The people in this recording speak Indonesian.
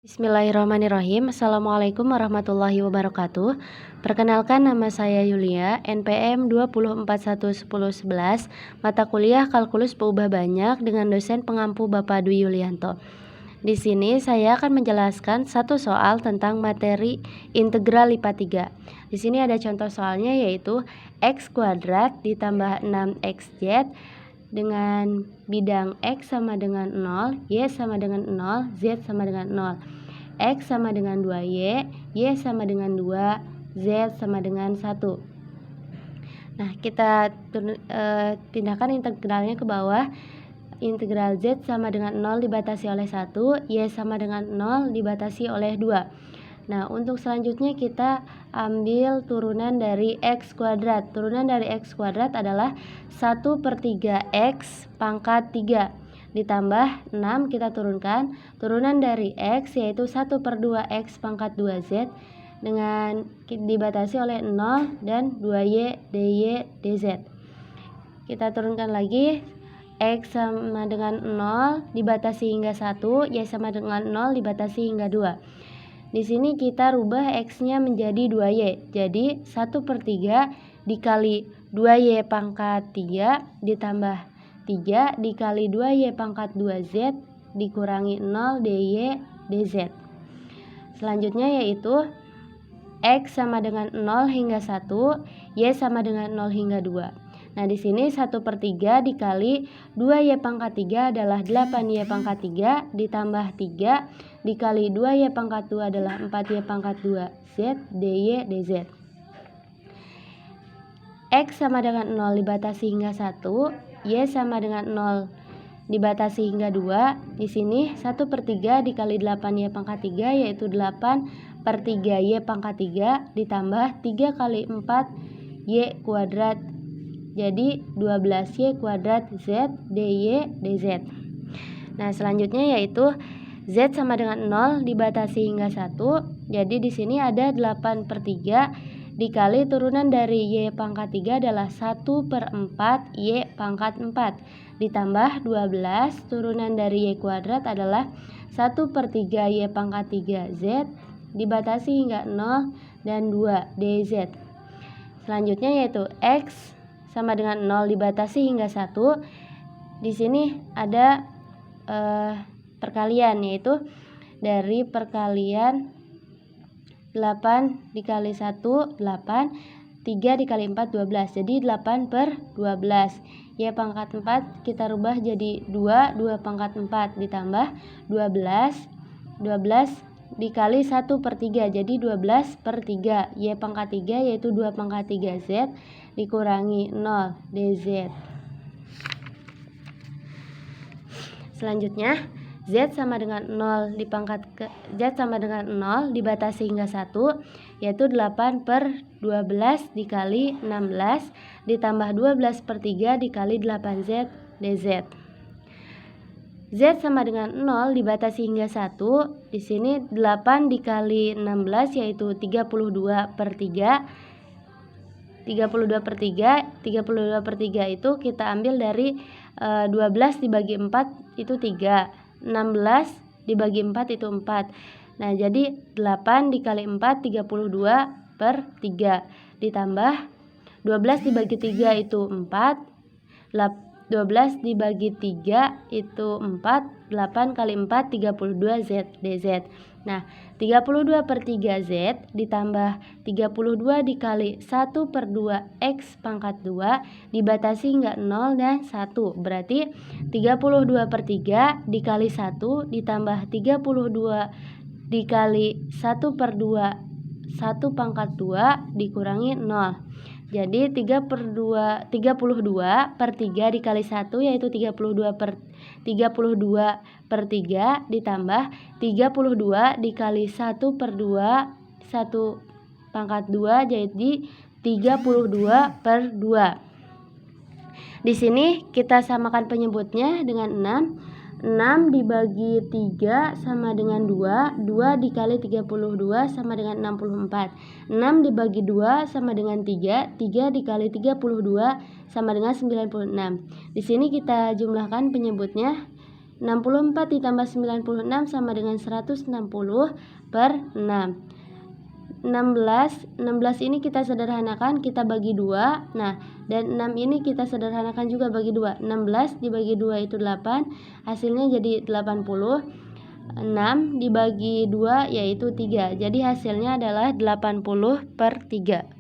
Bismillahirrahmanirrahim. Assalamualaikum warahmatullahi wabarakatuh. Perkenalkan, nama saya Yulia, NPM 2411111, mata kuliah Kalkulus Peubah Banyak dengan dosen pengampu Bapak Dwi Yulianto. Di sini saya akan menjelaskan satu soal tentang materi integral LIPA 3. Di sini ada contoh soalnya, yaitu x kuadrat ditambah 6xz dengan bidang x sama dengan 0, y sama dengan 0, z sama dengan 0. X sama dengan 2y, y sama dengan 2, z sama dengan 1. Nah, kita pindahkan integralnya ke bawah. Integral z sama dengan 0 dibatasi oleh 1, y sama dengan 0 dibatasi oleh 2. Nah, untuk selanjutnya kita ambil turunan dari x kuadrat. Turunan dari x kuadrat adalah 1/3x pangkat 3 ditambah 6, kita turunkan. Turunan dari x yaitu 1/2x pangkat 2z dengan dibatasi oleh 0 dan 2y dy dz. Kita turunkan lagi. X sama dengan 0 dibatasi hingga 1, y sama dengan 0 dibatasi hingga 2. Di sini kita rubah x-nya menjadi 2y. Jadi 1/3 dikali 2y pangkat 3 ditambah 3 dikali 2y pangkat 2z dikurangi 0 dy dz. Selanjutnya yaitu x sama dengan 0 hingga 1, y sama dengan 0 hingga 2. Nah, di sini 1/3 dikali 2y pangkat 3 adalah 8y pangkat 3 ditambah 3 dikali 2y pangkat 2 adalah 4y pangkat 2 z dy dz. X sama dengan 0 dibatasi hingga 1, y sama dengan 0 dibatasi hingga 2. Di sini 1/3 dikali 8y pangkat 3 yaitu 8/3y pangkat 3 ditambah 3 kali 4y kuadrat, jadi 12y kuadrat z dy dz. Nah, selanjutnya yaitu z sama dengan 0 dibatasi hingga 1. Jadi di sini ada 8/3 dikali turunan dari y pangkat 3 adalah 1/4 y pangkat 4 ditambah 12 turunan dari y kuadrat adalah 1/3 y pangkat 3 z dibatasi hingga 0 dan 2 dz. Selanjutnya yaitu x sama dengan 0 dibatasi hingga 1. Di sini ada perkalian, yaitu dari perkalian 8 dikali 1 8, 3 dikali 4 12, jadi 8/12. Y pangkat 4 kita rubah jadi 2 pangkat 4 ditambah 12 dikali 1/3, jadi 12/3. Y pangkat 3 yaitu 2 pangkat 3 z dikurangi 0 dz. Selanjutnya z sama dengan 0 z sama dengan 0 dibatasi hingga 1, yaitu 8/12 dikali 16 ditambah 12/3 dikali 8z dz. Z sama dengan 0 dibatasi hingga 1. Di sini 8 dikali 16 yaitu 32/3. 32/3 itu kita ambil dari 12 dibagi 4 itu 3. 16 dibagi 4 itu 4. Nah, jadi 8 dikali 4 32/3 ditambah 12 dibagi 3 itu 4. 12 dibagi 3 itu 4, 8 kali 4 32 z dz. Nah, 32/3 z ditambah 32 dikali 1/2 x pangkat 2 dibatasi hingga 0 dan 1. Berarti 32/3 dikali 1 ditambah 32 dikali 1/2 1 pangkat 2 dikurangi 0. Jadi 32/3 dikali 1 yaitu 32/3 ditambah 32 dikali 1/2 1 pangkat 2 jadi 32/2. Di sini kita samakan penyebutnya dengan 6. 6 dibagi 3 sama dengan 2. 2 dikali 32 sama dengan 64. 6 dibagi 2 sama dengan 3. 3 dikali 32 sama dengan 96. Di sini kita jumlahkan penyebutnya, 64 ditambah 96 sama dengan 160 per 6. 16 ini kita sederhanakan, kita bagi 2. Nah, dan 6 ini kita sederhanakan juga bagi 2. 16 dibagi 2 itu 8, hasilnya jadi 80. 6 dibagi 2 yaitu 3. Jadi hasilnya adalah 80 per 3.